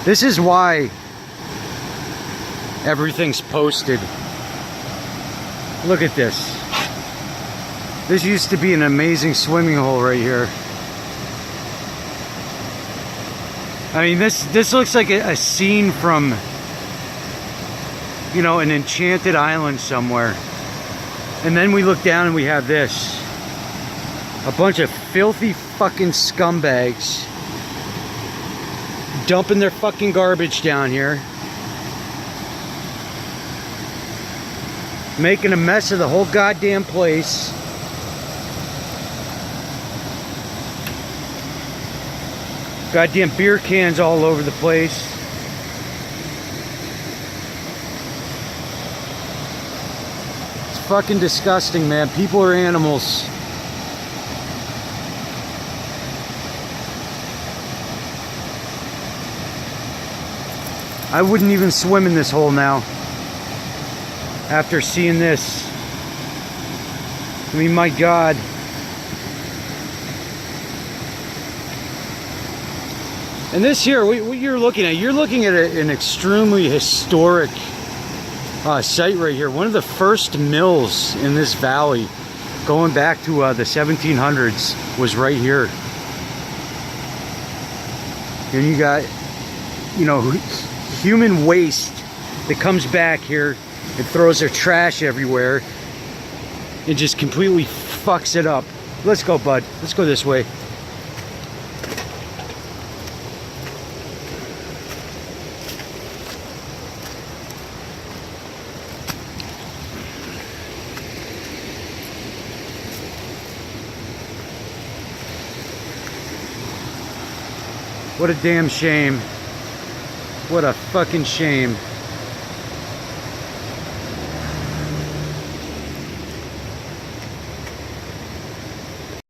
This is why everything's posted. Look at this. This used to be an amazing swimming hole right here. I mean, this looks like a scene from, you know, an enchanted island somewhere. And then we look down and we have this. A bunch of filthy fucking scumbags dumping their fucking garbage down here. Making a mess of the whole goddamn place. Goddamn beer cans all over the place. It's fucking disgusting, man. People are animals. I wouldn't even swim in this hole now. After seeing this. I mean, my God. And this here, what you're looking at an extremely historic site right here. One of the first mills in this valley, going back to the 1700s, was right here. And you got, you know, human waste that comes back here and throws their trash everywhere and just completely fucks it up. Let's go, bud. Let's go this way. What a damn shame. What a fucking shame.